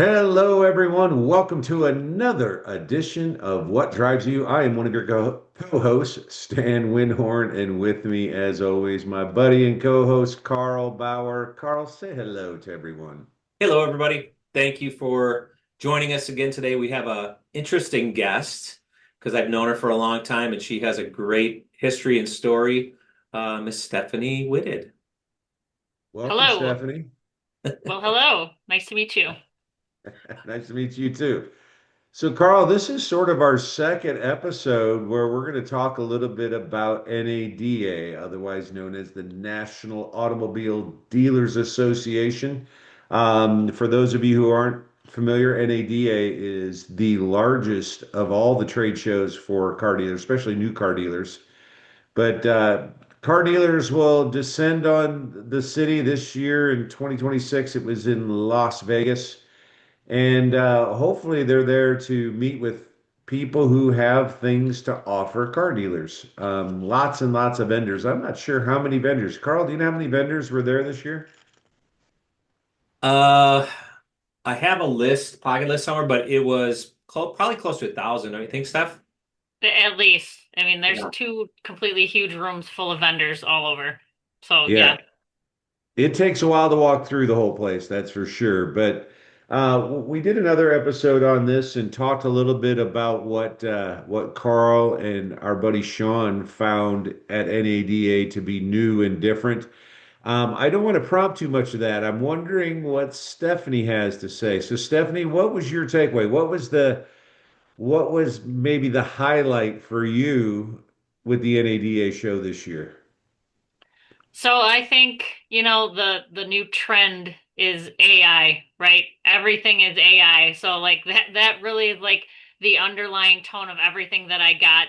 Hello, everyone. Welcome to another edition of What Drives You. I am one of your co-hosts, Stan Windhorn, and with me, as always, my buddy and co-host, Carl Bauer. Carl, say hello to everyone. Hello, everybody. Thank you for joining us again today. We have a interesting guest because I've known her for a long time and she has a great history and story. Miss Stephanie Whitted. Welcome, Hello. Stephanie. Well, hello. Nice to meet you. Nice to meet you too. So, Carl, this is sort of our second episode where we're going to talk a little bit about NADA, otherwise known as the National Automobile Dealers Association. For those of you who aren't familiar, NADA is the largest of all the trade shows for car dealers, especially new car dealers. But car dealers will descend on the city this year in 2026. It was in Las Vegas. And hopefully they're there to meet with people who have things to offer car dealers. Lots and lots of vendors. I'm not sure how many vendors. Carl, do you know how many vendors were there this year? Uh, I have a list, pocket list somewhere, but it was probably close to 1,000, don't you think, Steph? At least. I mean, there's Yeah. two completely huge rooms full of vendors all over. So, Yeah, yeah. it takes a while to walk through the whole place, that's for sure. But we did another episode on this and talked a little bit about what Carl and our buddy Sean found at NADA to be new and different. I don't want to prompt too much of that. I'm wondering what Stephanie has to say. So, Stephanie, what was your takeaway? What was maybe the highlight for you with the NADA show this year? So I think, the new trend is AI, right? Everything is AI. So like that really is like the underlying tone of everything that I got,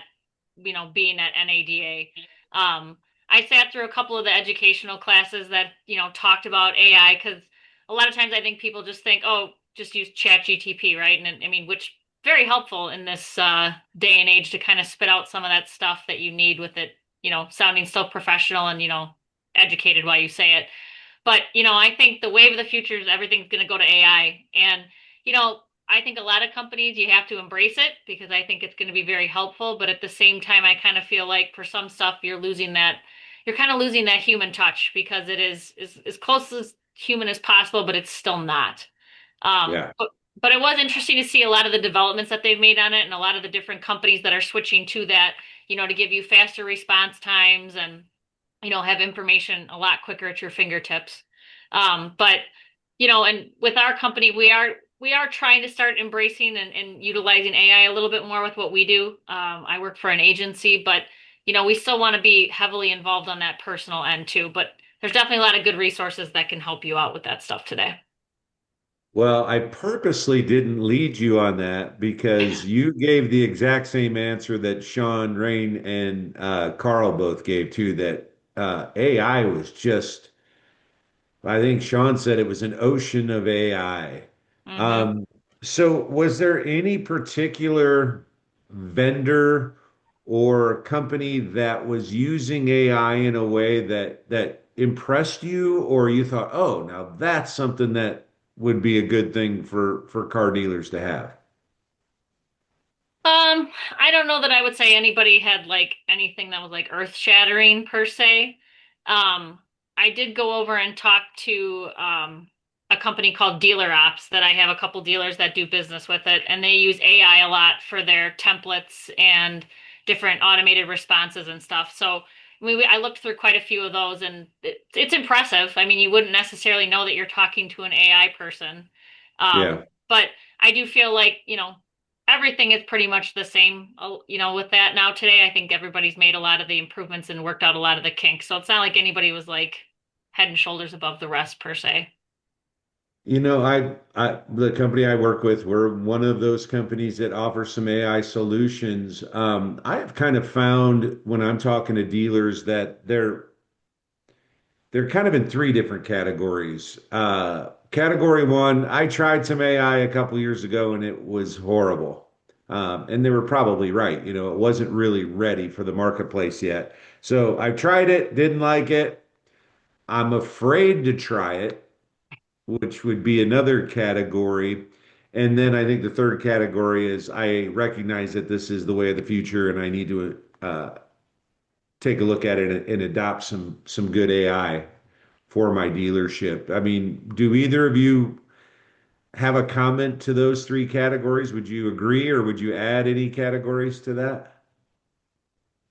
being at NADA. I sat through a couple of the educational classes that, talked about AI because a lot of times I think people just think, oh, just use ChatGTP, right? And I mean, which very helpful in this day and age to kind of spit out some of that stuff that you need with it, sounding so professional and, educated while you say it. But, I think the wave of the future is everything's going to go to AI. And, I think a lot of companies, you have to embrace it because I think it's going to be very helpful. But at the same time, I kind of feel like for some stuff, you're kind of losing that human touch because it is as close as human as possible, but it's still not. Um, Yeah. but, but it was interesting to see a lot of the developments that they've made on it and a lot of the different companies that are switching to that, to give you faster response times and have information a lot quicker at your fingertips. But and with our company, we are trying to start embracing and utilizing AI a little bit more with what we do. I work for an agency, but we still want to be heavily involved on that personal end too. But there's definitely a lot of good resources that can help you out with that stuff today. Well, I purposely didn't lead you on that because you gave the exact same answer that Sean Rain and Carl both gave too, that AI was just, I think Sean said it was an ocean of AI. Hmm. Um, so was there any particular vendor or company that was using AI in a way that impressed you, or you thought, oh, now that's something that would be a good thing for car dealers to have? I don't know that I would say anybody had like anything that was like earth-shattering per se. Um, I did go over and talk to a company called Dealer Ops that I have a couple dealers that do business with it, and they use AI a lot for their templates and different automated responses and stuff. So I looked through quite a few of those, and it's impressive. I mean, you wouldn't necessarily know that you're talking to an AI person. Yeah. But I do feel like, everything is pretty much the same, with that now today. I think everybody's made a lot of the improvements and worked out a lot of the kinks. So it's not like anybody was like head and shoulders above the rest per se. The company I work with, we're one of those companies that offer some AI solutions. I have kind of found when I'm talking to dealers that they're kind of in three different categories. Category one, I tried some AI a couple years ago and it was horrible. And they were probably right. It wasn't really ready for the marketplace yet. So I tried it, didn't like it. I'm afraid to try it, which would be another category. And then I think the third category is I recognize that this is the way of the future and I need to take a look at it and adopt some good AI for my dealership. I mean, do either of you have a comment to those three categories? Would you agree or would you add any categories to that?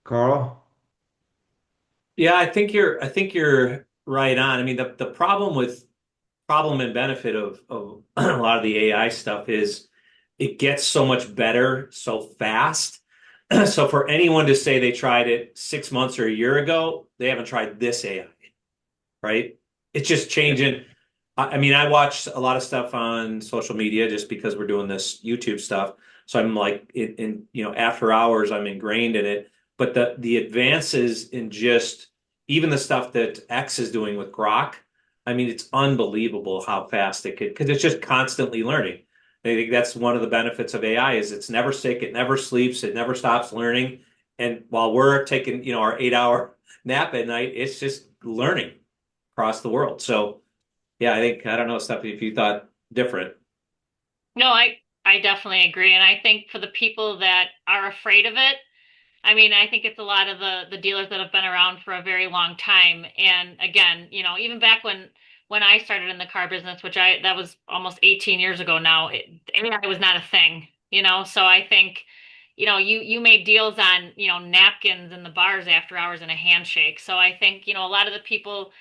Carl? Yeah, I think you're right on. I mean, the problem and benefit of a lot of the AI stuff is it gets so much better so fast. So for anyone to say they tried it 6 months or a year ago, they haven't tried this AI, right? It's just changing. I mean, I watch a lot of stuff on social media just because we're doing this YouTube stuff. So I'm like after hours, I'm ingrained in it. But the advances in just even the stuff that X is doing with Grok, I mean, it's unbelievable how fast it could, because it's just constantly learning. I think that's one of the benefits of AI is it's never sick, it never sleeps, it never stops learning. And while we're taking, our 8 hour nap at night, it's just learning across the world. So yeah, I don't know, Stephanie, if you thought different. No, I definitely agree. And I think for the people that are afraid of it, I mean, I think it's a lot of the dealers that have been around for a very long time. And again, even back when I started in the car business, which I that was almost 18 years ago now, AI was not a thing, So I think, you made deals on, napkins in the bars after hours and a handshake. So I think, a lot of the people,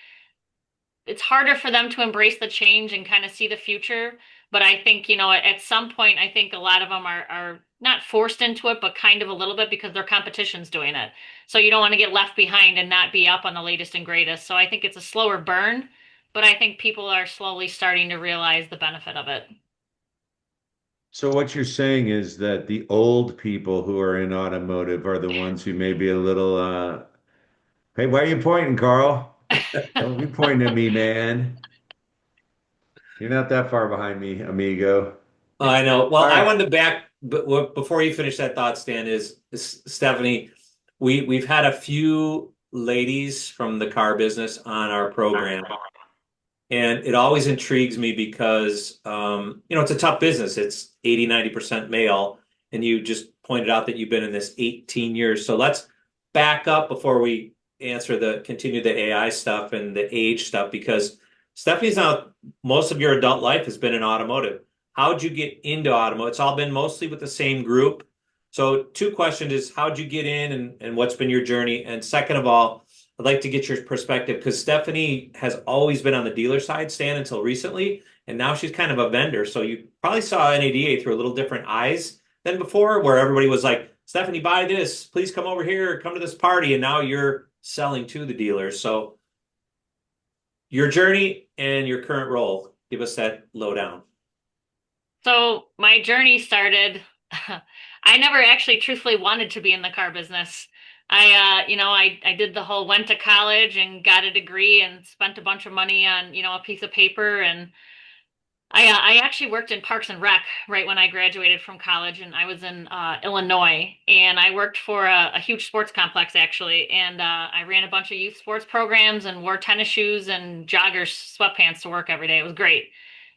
it's harder for them to embrace the change and kind of see the future. But I think, at some point, I think a lot of them are not forced into it, but kind of a little bit because their competition's doing it. So you don't want to get left behind and not be up on the latest and greatest. So I think it's a slower burn, but I think people are slowly starting to realize the benefit of it. So what you're saying is that the old people who are in automotive are the ones who may be a little hey, why are you pointing, Carl? Don't be pointing at me, man. You're not that far behind me, amigo. I know. All Well, I right. wanted to back, but before you finish that thought, Stan, is Stephanie, we've had a few ladies from the car business on our program. And it always intrigues me because, it's a tough business. It's 80-90% male. And you just pointed out that you've been in this 18 years. So let's back up before we continue the AI stuff and the age stuff, because Stephanie's now, most of your adult life has been in automotive. How'd you get into automotive? It's all been mostly with the same group. So two questions is how'd you get in and what's been your journey? And second of all, I'd like to get your perspective because Stephanie has always been on the dealer side, Stan, until recently, and now she's kind of a vendor. So you probably saw NADA through a little different eyes than before, where everybody was like, Stephanie, buy this, please come over here, come to this party, and now you're selling to the dealers. So your journey and your current role, give us that lowdown. So my journey started, I never actually truthfully wanted to be in the car business. I did the whole went to college and got a degree and spent a bunch of money on, a piece of paper. And I actually worked in Parks and Rec right when I graduated from college, and I was in Illinois, and I worked for a huge sports complex actually, and I ran a bunch of youth sports programs and wore tennis shoes and joggers, sweatpants to work every day. It was great.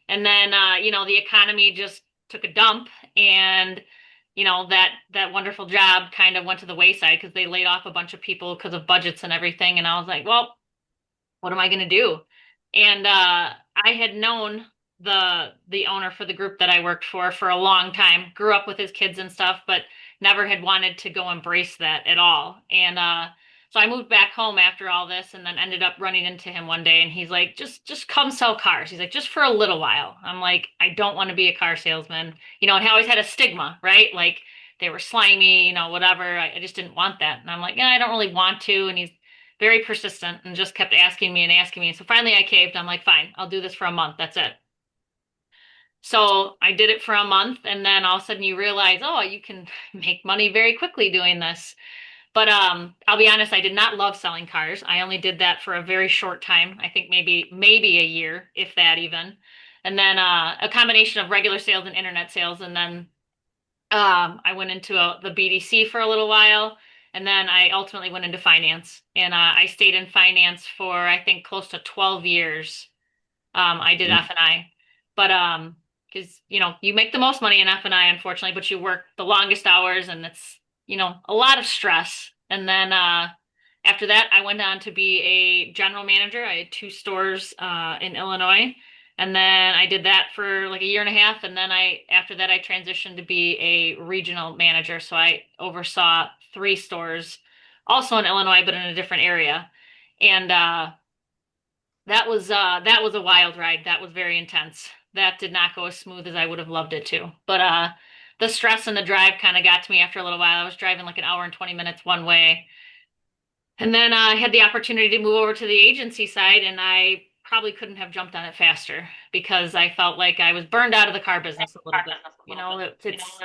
And then, the economy just took a dump, and that wonderful job kind of went to the wayside because they laid off a bunch of people because of budgets and everything. And I was like, well, what am I going to do? And I had known the owner for the group that I worked for a long time, grew up with his kids and stuff, but never had wanted to go embrace that at all. And so I moved back home after all this, and then ended up running into him one day, and he's like, just come sell cars. He's like, just for a little while. I'm like, I don't want to be a car salesman. And he always had a stigma, right? Like they were slimy, whatever. I just didn't want that. And I'm like, yeah, I don't really want to. And he's very persistent and just kept asking me and asking me. So finally I caved. I'm like, fine, I'll do this for a month. That's it. So I did it for a month, and then all of a sudden you realize, oh, you can make money very quickly doing this. But I'll be honest, I did not love selling cars. I only did that for a very short time. I think maybe a year, if that even. And then a combination of regular sales and internet sales. And then I went into the BDC for a little while, and then I ultimately went into finance. And I stayed in finance for I think close to 12 years. I did F&I, but because, you make the most money in F&I, unfortunately, but you work the longest hours and it's, a lot of stress. And then after that, I went on to be a general manager. I had two stores in Illinois. And then I did that for like a year and a half. And then after that, I transitioned to be a regional manager. So I oversaw three stores, also in Illinois, but in a different area. And that was a wild ride. That was very intense. That did not go as smooth as I would have loved it to. But the stress and the drive kind of got to me after a little while. I was driving like an hour and 20 minutes one way. And then I had the opportunity to move over to the agency side, and I probably couldn't have jumped on it faster because I felt like I was burned out of the car business a little bit. It's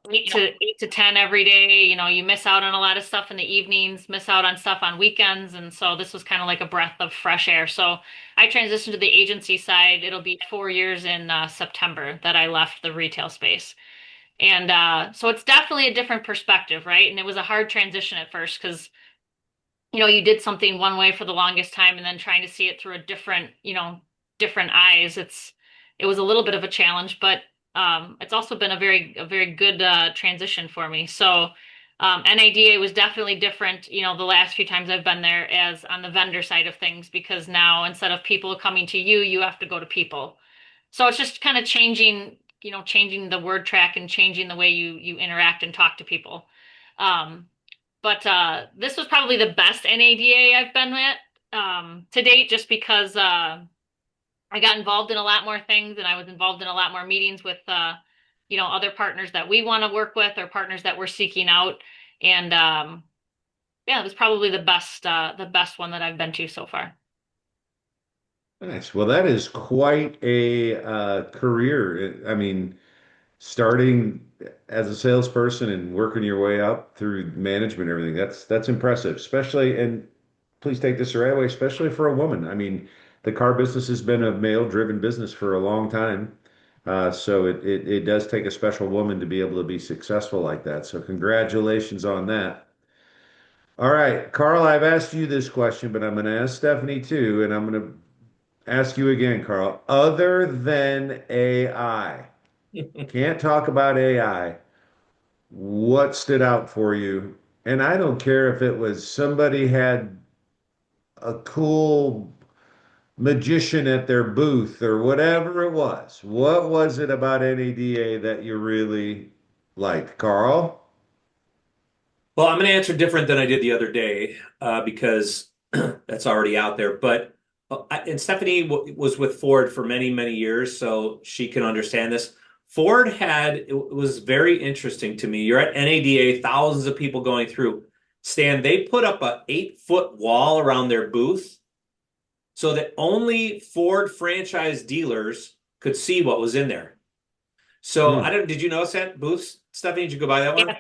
8 to 10 every day. You miss out on a lot of stuff in the evenings, miss out on stuff on weekends, and so this was kind of like a breath of fresh air. So I transitioned to the agency side. It'll be 4 years in September that I left the retail space. And so it's definitely a different perspective, right? And it was a hard transition at first because you did something one way for the longest time and then trying to see it through a different eyes. It was a little bit of a challenge, but it's also been a very good transition for me. So NADA was definitely different, the last few times I've been there as on the vendor side of things, because now instead of people coming to you, you have to go to people. So it's just kind of changing the word track and changing the way you interact and talk to people. Um, but this was probably the best NADA I've been at to date, just because I got involved in a lot more things and I was involved in a lot more meetings with other partners that we want to work with or partners that we're seeking out. And yeah, it was probably the best one that I've been to so far. Nice. Well, that is quite a career. I mean, starting as a salesperson and working your way up through management and everything, that's impressive, especially, and please take this the right way, especially for a woman. I mean, the car business has been a male-driven business for a long time. So it does take a special woman to be able to be successful like that. So congratulations on that. All right, Carl, I've asked you this question, but I'm going to ask Stephanie too, and I'm going to ask you again, Carl. Other than AI, can't talk about AI. What stood out for you? And I don't care if it was somebody had a cool magician at their booth or whatever it was. What was it about NADA that you really liked, Carl? Well, I'm going to answer different than I did the other day because that's already out there. But and Stephanie was with Ford for many, many years, so she can understand this. Ford it was very interesting to me. You're at NADA, thousands of people going through. Stan, they put up a 8-foot wall around their booth so that only Ford franchise dealers could see what was in there. So I Hmm. don't, did you notice that booth, Stephanie? Did you go by that one? Yeah,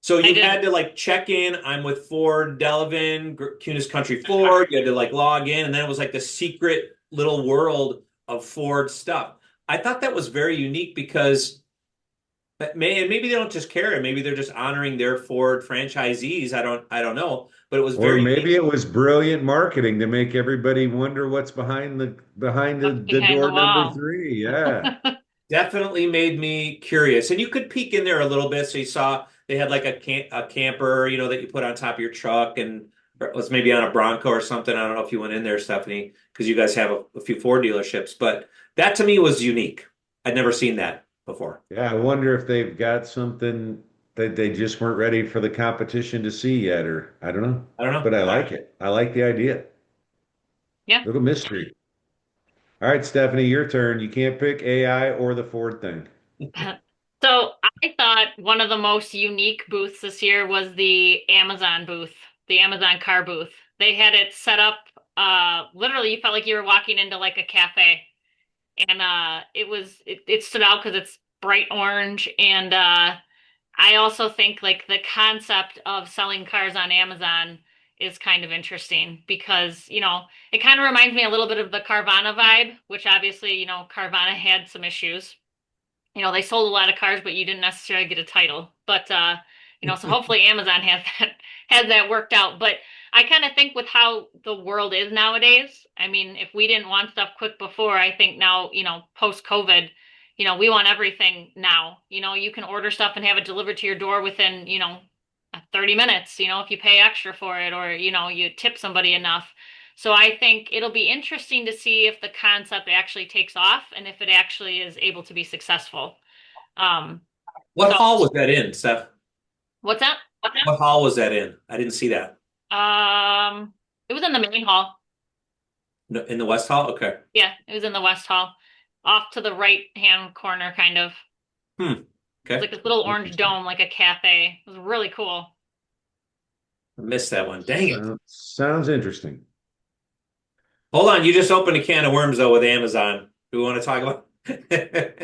So I you did. had to like check in. I'm with Ford, Delavan, Kunis Country Ford. You had to like log in, and then it was like the secret little world of Ford stuff. I thought that was very unique because and maybe they don't just care, and maybe they're just honoring their Ford franchisees. I don't know, but it was Or very maybe unique. it was brilliant marketing to make everybody wonder what's behind What's the behind the door number wall? three. Yeah. Definitely made me curious, and you could peek in there a little bit. So you saw they had like a camper, that you put on top of your truck, and it was maybe on a Bronco or something. I don't know if you went in there, Stephanie, because you guys have a few Ford dealerships, but that to me was unique. I'd never seen that before. Yeah, I wonder if they've got something that they just weren't ready for the competition to see yet, or I don't know. I don't know. But I like it. I like the idea. Yeah. Little mystery. All right, Stephanie, your turn. You can't pick AI or the Ford thing. So I thought one of the most unique booths this year was the Amazon booth, the Amazon car booth. They had it set up, literally you felt like you were walking into like a cafe. And it stood out because it's bright orange. And I also think like the concept of selling cars on Amazon is kind of interesting because, it kind of reminds me a little bit of the Carvana vibe, which obviously, Carvana had some issues. They sold a lot of cars, but you didn't necessarily get a title. But so hopefully Amazon has that worked out. But I kind of think with how the world is nowadays, I mean, if we didn't want stuff quick before, I think now, post COVID, we want everything now. You can order stuff and have it delivered to your door within, 30 minutes, if you pay extra for it or, you tip somebody enough. So I think it'll be interesting to see if the concept actually takes off and if it actually is able to be successful. Um, What so hall was that in, Steph? what's that? What hall was that in? I didn't see that. It was in the main hall. No, in the West Hall? Okay. Yeah, it was in the West Hall, off to the right hand corner, kind of. Hmm. It's Okay. like this little orange Interesting. dome, like a cafe. It was really cool. I missed that one. Dang it. Sounds interesting. Hold on. You just opened a can of worms though with Amazon. Do we want to talk about?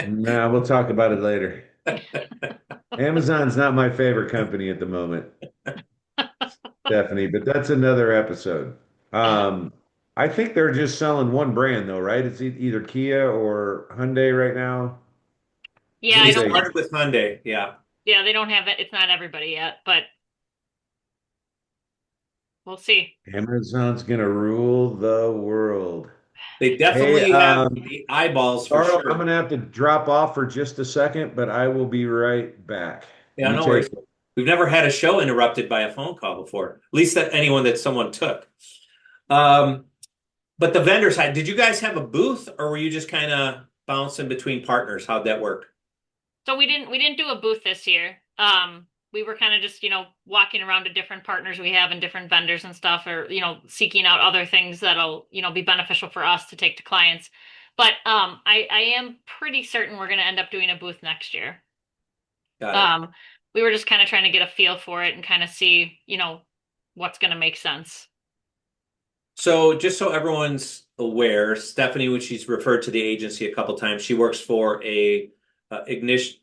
Nah, we'll talk about it later. Amazon's not my favorite company at the moment, Stephanie, but that's another episode. Um, I think they're just selling one brand though, right? It's either Kia or Hyundai right now. Yeah, What I They do don't they? think, started with Hyundai. Yeah. yeah, they don't have it. It's not everybody yet, but we'll see. Amazon's gonna rule the world. They Hey, definitely have the eyeballs for Carl, I'm sure. gonna have to drop off for just a second, but I will be right back. Yeah, You no take worries. We've never had a show interrupted by a phone call before. At least that anyone that someone took. Um, but the vendor side, did you guys have a booth or were you just kind of bouncing between partners? How'd that work? So we didn't do a booth this year. We were kind of just, walking around to different partners we have and different vendors and stuff, or, seeking out other things that'll, be beneficial for us to take to clients. But I am pretty certain we're going to end up doing a booth next year. Got it. Um, we were just kind of trying to get a feel for it and kind of see, what's going to make sense. So just so everyone's aware, Stephanie, when she's referred to the agency a couple times, she works for a ignition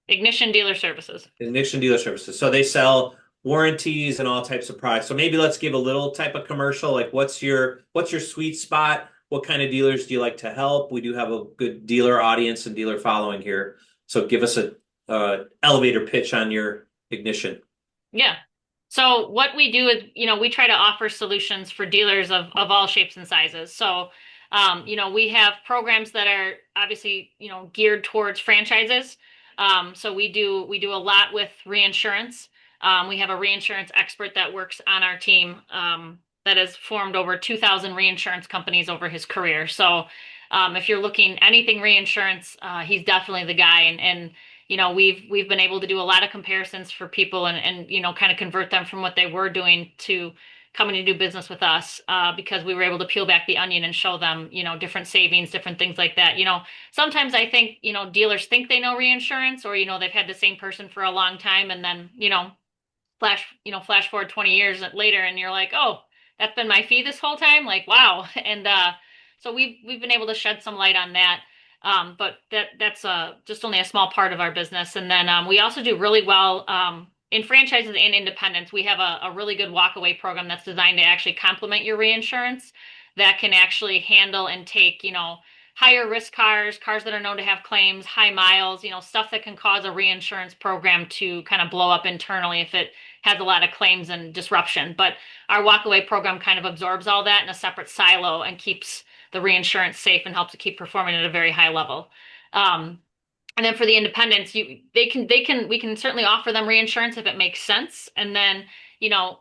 Ignition Dealer Services. ignition dealer services. So they sell warranties and all types of products. So maybe let's give a little type of commercial. Like what's your sweet spot? What kind of dealers do you like to help? We do have a good dealer audience and dealer following here. So give us a elevator pitch on your ignition. Yeah. So what we do is, we try to offer solutions for dealers of all shapes and sizes. So, we have programs that are obviously, geared towards franchises. So we do a lot with reinsurance. We have a reinsurance expert that works on our team, that has formed over 2,000 reinsurance companies over his career. So, if you're looking anything reinsurance, he's definitely the guy. And we've been able to do a lot of comparisons for people and kind of convert them from what they were doing to coming to do business with us, because we were able to peel back the onion and show them, different savings, different things like that. Sometimes I think, dealers think they know reinsurance, or, they've had the same person for a long time, and then, flash forward 20 years later and you're like, oh, that's been my fee this whole time. Like, wow. And so we've been able to shed some light on that. But that's just only a small part of our business. And then we also do really well in franchises and independents. We have a really good walkaway program that's designed to actually complement your reinsurance, that can actually handle and take, higher risk cars that are known to have claims, high miles, stuff that can cause a reinsurance program to kind of blow up internally if it has a lot of claims and disruption. But our walkaway program kind of absorbs all that in a separate silo and keeps the reinsurance safe and helps to keep performing at a very high level. Um, and then for the independents, we can certainly offer them reinsurance if it makes sense. And then,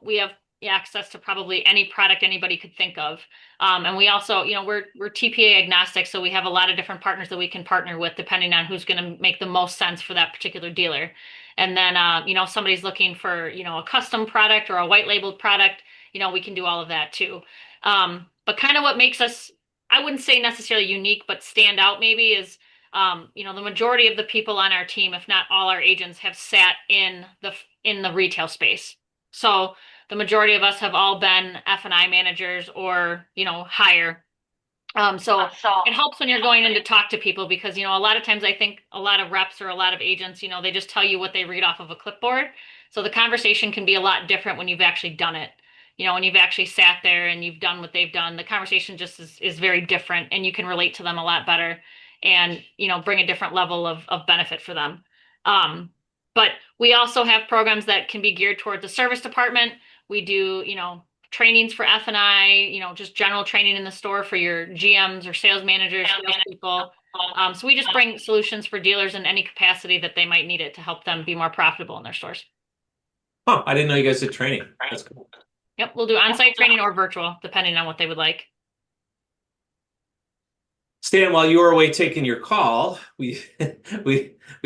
we have access to probably any product anybody could think of. And we also, we're TPA agnostic, so we have a lot of different partners that we can partner with depending on who's going to make the most sense for that particular dealer. And then, if somebody's looking for, a custom product or a white labeled product, we can do all of that too. But kind of what makes us, I wouldn't say necessarily unique, but stand out maybe is, the majority of the people on our team, if not all our agents, have sat in the retail space. So the majority of us have all been F&I managers or, higher. So it helps when you're going in to talk to people because, a lot of times I think a lot of reps or a lot of agents, they just tell you what they read off of a clipboard. So the conversation can be a lot different when you've actually done it. When you've actually sat there and you've done what they've done, the conversation just is very different and you can relate to them a lot better and, bring a different level of benefit for them. Um, but we also have programs that can be geared toward the service department. We do, trainings for F&I, just general training in the store for your GMs or sales managers, salespeople. So we just bring solutions for dealers in any capacity that they might need it to help them be more profitable in their stores. Oh, I didn't know you guys did training. That's cool. Yep, we'll do on-site training or virtual, depending on what they would like. Stan, while you were away taking your call, we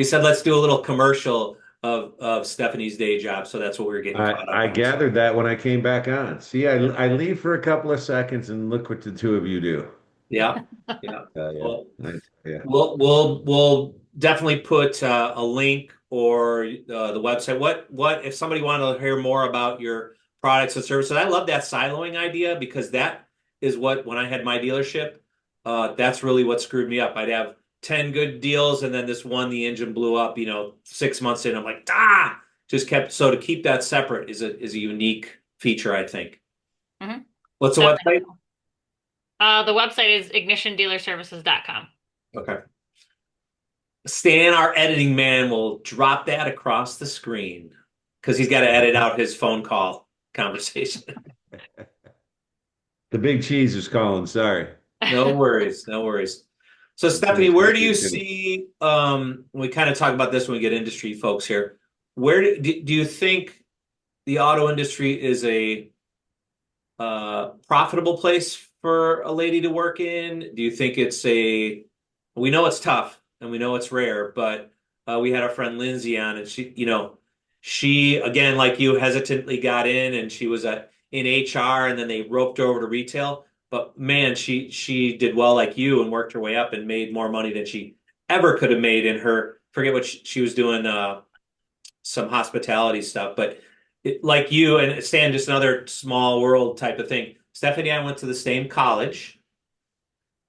said let's do a little commercial of Stephanie's day job. So that's what we were getting caught up I on. So, gathered that when I came back on. See, I leave for a couple of seconds and look what the two of you do. yeah, yeah. Yeah, Well, yeah. we'll definitely put a link or the website. What if somebody wanted to hear more about your products and services? I love that siloing idea because that is what when I had my dealership, that's really what screwed me up. I'd have 10 good deals and then this one the engine blew up, 6 months in. I'm like, just kept so to keep that separate is a unique feature, I think. Mhm. What's the Definitely. website? The website is ignitiondealerservices.com. Okay. Stan, our editing man, will drop that across the screen because he's got to edit out his phone call conversation. The big cheese is calling. Sorry. No worries, no worries. So, It's Stephanie, nice where do meeting you you too. see, we kind of talk about this when we get industry folks here. Where do you think the auto industry is a profitable place for a lady to work in? Do you think we know it's tough and we know it's rare, but we had our friend Lindsay on and she again, like you, hesitantly got in and she was in HR and then they roped her over to retail. But man, she did well like you and worked her way up and made more money than she ever could have made in her, forget what she was doing, some hospitality stuff, but like you and Stan, just another small world type of thing. Stephanie and I went to the same college,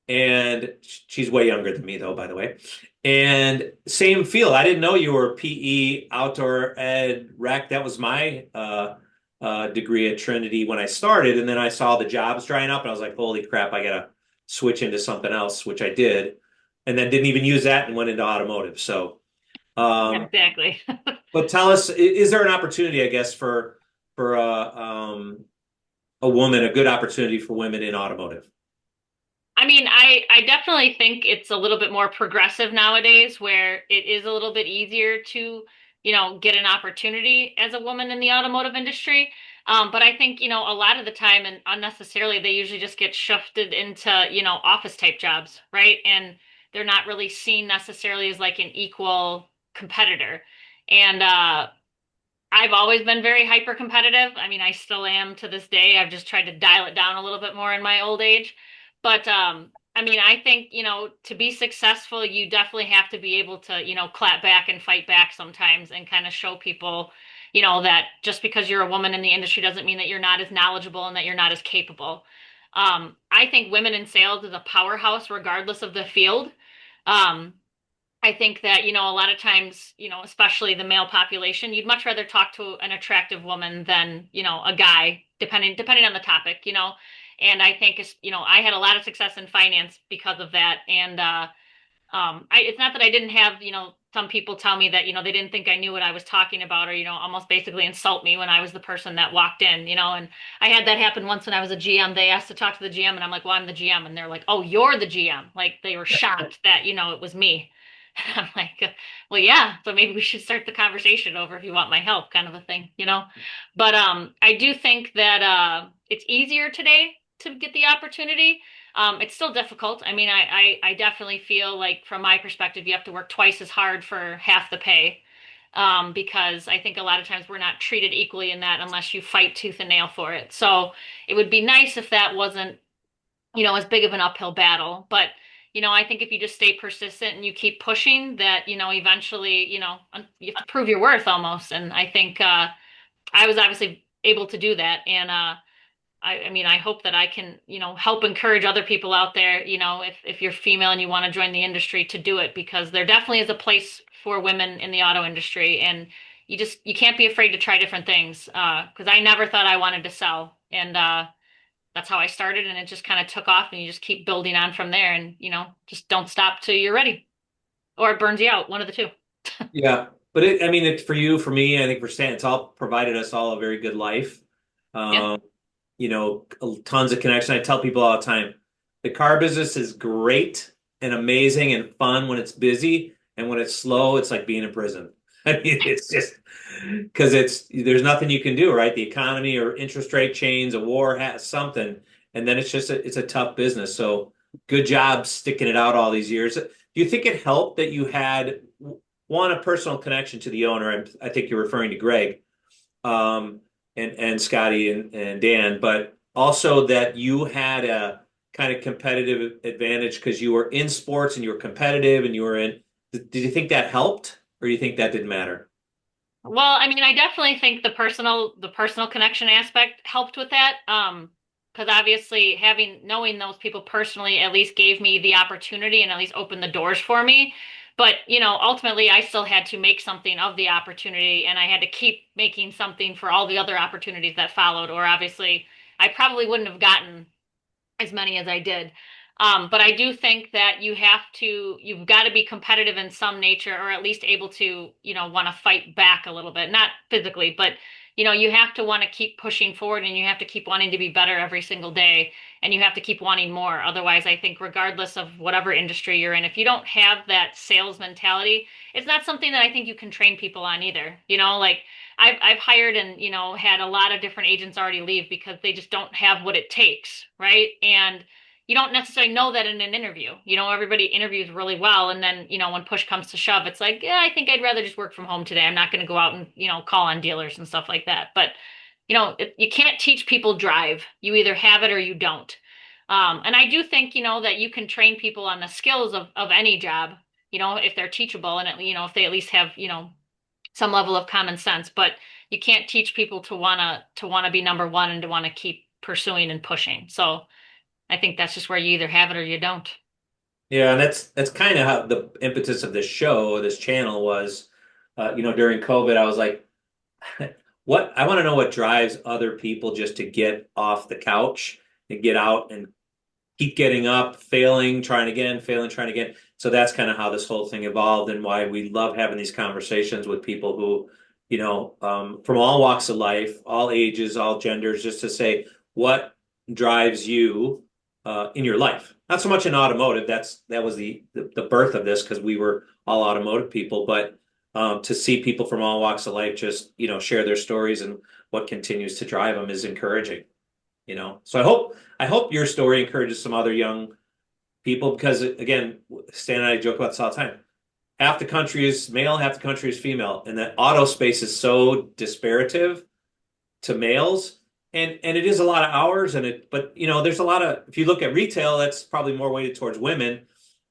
and she's way younger than me, though, by the way. And same field. I didn't know you were PE, outdoor ed, rec. That was my degree at Trinity when I started, and then I saw the jobs drying up, and I was like, "Holy crap! I gotta switch into something else," which I did, and then didn't even use that and went into automotive. So. Yeah, Um, exactly. but tell us, is there an opportunity, I guess, for a woman, a good opportunity for women in automotive? I mean, I definitely think it's a little bit more progressive nowadays where it is a little bit easier to, get an opportunity as a woman in the automotive industry. But I think, a lot of the time and unnecessarily, they usually just get shifted into, office type jobs, right? And they're not really seen necessarily as like an equal competitor. And I've always been very hyper competitive. I mean, I still am to this day. I've just tried to dial it down a little bit more in my old age. But I mean, I think, to be successful, you definitely have to be able to, clap back and fight back sometimes and kind of show people, that just because you're a woman in the industry doesn't mean that you're not as knowledgeable and that you're not as capable. I think women in sales is a powerhouse regardless of the field. Um, I think that, a lot of times, especially the male population, you'd much rather talk to an attractive woman than, a guy, depending on the topic, And I think I had a lot of success in finance because of that. And it's not that I didn't have, some people tell me that, they didn't think I knew what I was talking about or, almost basically insult me when I was the person that walked in, and I had that happen once when I was a GM. They asked to talk to the GM and I'm like, well, I'm the GM. And they're like, oh, you're the GM. Like they were shocked that, it was me. I'm like, well, yeah, so maybe we should start the conversation over if you want my help, kind of a thing. But I do think that it's easier today to get the opportunity. It's still difficult. I mean, I definitely feel like from my perspective, you have to work twice as hard for half the pay. Because I think a lot of times we're not treated equally in that unless you fight tooth and nail for it. So it would be nice if that wasn't, as big of an uphill battle. But, I think if you just stay persistent and you keep pushing that, eventually, you have to prove your worth almost. And I think I was obviously able to do that. And I mean, I hope that I can, help encourage other people out there, if you're female and you want to join the industry to do it, because there definitely is a place for women in the auto industry. And you can't be afraid to try different things. Because I never thought I wanted to sell. And that's how I started. And it just kind of took off and you just keep building on from there and, just don't stop till you're ready or it burns you out, one of the two. Yeah, but I mean, it's for you, for me, I think for Stan, it's all provided us all a very good life. Yep. Um, Tons of connection. I tell people all the time, the car business is great and amazing and fun when it's busy, and when it's slow, it's like being in prison. I mean, it's just because there's nothing you can do, right? The economy or interest rate change, a war has something, and then it's a tough business. So good job sticking it out all these years. Do you think it helped that you had one, a personal connection to the owner? I think you're referring to Greg, um, and Scotty and Dan, but also that you had a kind of competitive advantage because you were in sports and you were competitive and you were in. Did you think that helped, or do you think that didn't matter? Well, I mean, I definitely think the personal connection aspect helped with that. Because obviously knowing those people personally at least gave me the opportunity and at least opened the doors for me. But, ultimately I still had to make something of the opportunity and I had to keep making something for all the other opportunities that followed, or obviously I probably wouldn't have gotten as many as I did. But I do think that you've got to be competitive in some nature, or at least able to, want to fight back a little bit, not physically, but, you have to want to keep pushing forward and you have to keep wanting to be better every single day and you have to keep wanting more. Otherwise, I think regardless of whatever industry you're in, if you don't have that sales mentality, it's not something that I think you can train people on either. Like I've hired and had a lot of different agents already leave because they just don't have what it takes, right? And you don't necessarily know that in an interview. Everybody interviews really well, and then when push comes to shove, it's like, yeah, I think I'd rather just work from home today. I'm not going to go out and call on dealers and stuff like that. But you can't teach people drive. You either have it or you don't. And I do think that you can train people on the skills of any job. If they're teachable and if they at least have some level of common sense, but you can't teach people to wanna be number one and to want to keep pursuing and pushing. So I think that's just where you either have it or you don't. Yeah, and that's kind of how the impetus of this show, this channel was. During COVID, I was like, what I want to know what drives other people just to get off the couch and get out and keep getting up, failing, trying again, failing, trying again. So that's kind of how this whole thing evolved and why we love having these conversations with people who, from all walks of life, all ages, all genders, just to say what drives you in your life. Not so much in automotive. That was the birth of this because we were all automotive people, but to see people from all walks of life just share their stories and what continues to drive them is encouraging. So I hope your story encourages some other young people because again, Stan and I joke about this all the time. Half the country is male, half the country is female, and that auto space is so disparative to males, and it is a lot of hours, but there's a lot of if you look at retail, that's probably more weighted towards women.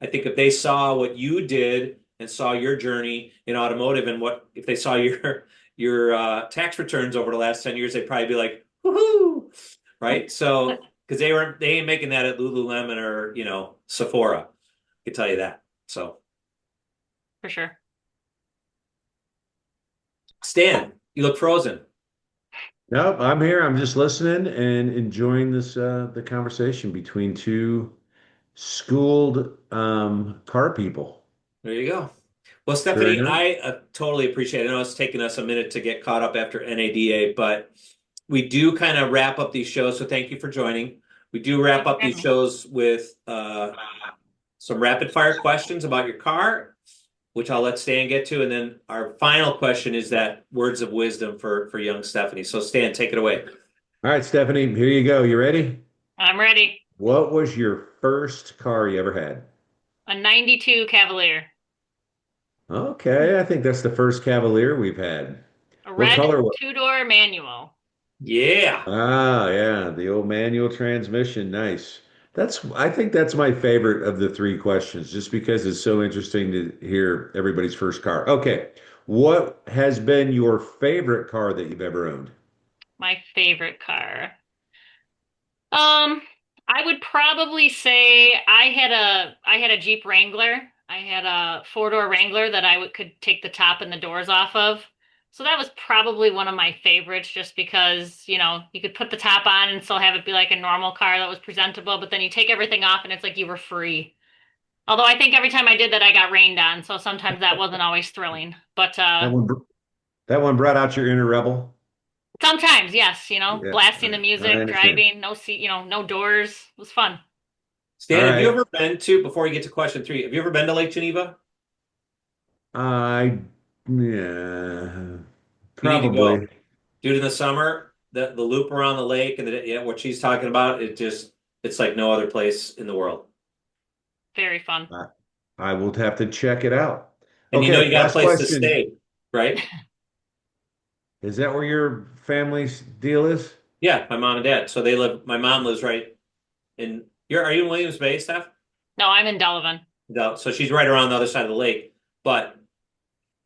I think if they saw what you did and saw your journey in automotive and what if they saw your tax returns over the last 10 years, they'd probably be like, woohoo, right? So because they ain't making that at Lululemon or Sephora. I can tell you that. So For sure. Stan, you look frozen. Nope, I'm here. I'm just listening and enjoying this the conversation between two schooled car people. There you go. Well, Very Stephanie, nice. I totally appreciate it. I know it's taken us a minute to get caught up after NADA, but we do kind of wrap up these shows. So thank you for joining. We do wrap Thanks up for having these me. shows with some rapid fire questions about your car, which I'll let Stan get to. And then our final question is that words of wisdom for young Stephanie. So Stan, take it away. All right, Stephanie, here you go. You ready? I'm ready. What was your first car you ever had? A 92 Cavalier, Okay, I think that's the first Cavalier we've had. a What red color was? two-door manual. Yeah. Ah, yeah, the old manual transmission. Nice. I think that's my favorite of the three questions, just because it's so interesting to hear everybody's first car. Okay, what has been your favorite car that you've ever owned? My favorite car. Um, I would probably say I had a Jeep Wrangler. I had a four-door Wrangler that could take the top and the doors off of. So that was probably one of my favorites just because, you could put the top on and still have it be like a normal car that was presentable, but then you take everything off and it's like you were free. Although I think every time I did that I got rained on, so sometimes that wasn't always thrilling. But That one, that one brought out your inner rebel. sometimes, yes, Yeah, blasting the I music, understand. driving, no seat, no doors. It was fun. All Stan, have you right. ever been to, before we get to question three, have you ever been to Lake Geneva? I, yeah, You need to go. probably. Do it in the summer. The loop around the lake and yeah, what she's talking about, it's like no other place in the world. Very fun. I, I will have to check it out. And you know Okay, you got a last place to question. stay, right? Is that where your family's deal is? Yeah, my mom and dad. So my mom lives right in, are you in Williams Bay, Steph? No, I'm in Delavan. No, so she's right around the other side of the lake, but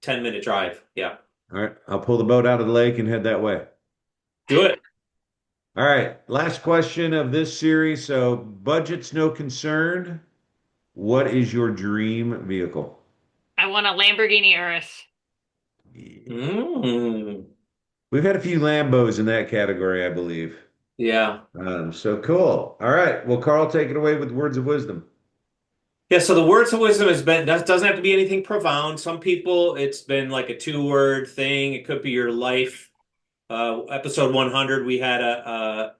10-minute drive. Yeah. All right, I'll pull the boat out of the lake and head that way. Do it. All right, last question of this series. So, budget's no concern. What is your dream vehicle? I want a Lamborghini Urus. Mm. We've had a few Lambos in that category, I believe. Yeah. So cool. All right. Well, Carl, take it away with words of wisdom. Yeah, so the words of wisdom that doesn't have to be anything profound. Some people it's been like a two-word thing. It could be your life. Episode 100, we had a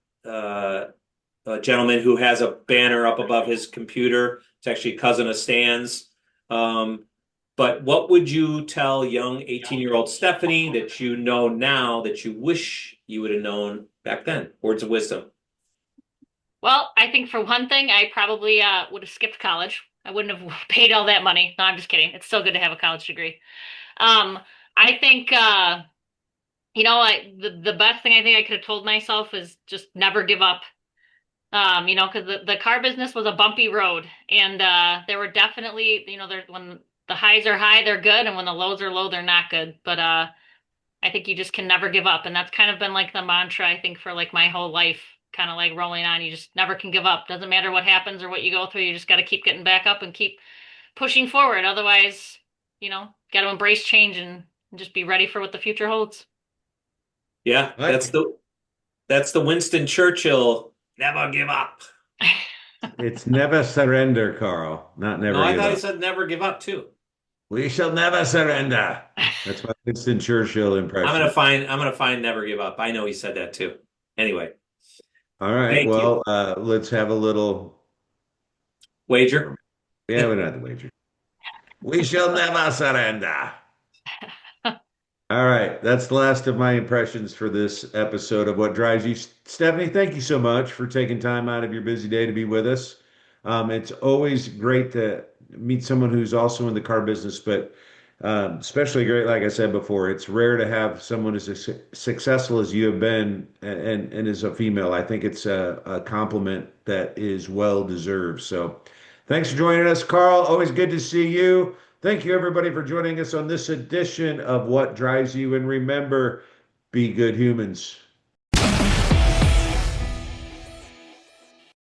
gentleman who has a banner up above his computer. It's actually a cousin of Stan's. Um, but what would you tell young 18-year-old Stephany that you know now that you wish you would have known back then? Words of wisdom. Well, I think for one thing, I probably would have skipped college. I wouldn't have paid all that money. No, I'm just kidding. It's still good to have a college degree. Um, I think the best thing I think I could have told myself is just never give up. Because the car business was a bumpy road, and there were definitely, there when the highs are high, they're good, and when the lows are low, they're not good. But I think you just can never give up, and that's kind of been like the mantra I think for like my whole life, kind of like rolling on. You just never can give up. Doesn't matter what happens or what you go through, you just got to keep getting back up and keep pushing forward. Otherwise, got to embrace change and just be ready for what the future holds. Yeah, What? that's the Winston Churchill. Never give up. It's never surrender, Carl, not No, never I give thought he up. said never give up too. We shall never surrender. That's my Winston Churchill impression. I'm gonna find never give up. I know he said that too. Anyway, All right. thank you. Well, let's have a little. Wager. Yeah, we don't have to wager. We shall never surrender. All right. That's the last of my impressions for this episode of What Drives You. Stephanie, thank you so much for taking time out of your busy day to be with us. It's always great to meet someone who's also in the car business, but especially great, like I said before, it's rare to have someone as successful as you have been and as a female. I think it's a compliment that is well deserved. So thanks for joining us, Carl. Always good to see you. Thank you, everybody, for joining us on this edition of What Drives You. And remember, be good humans.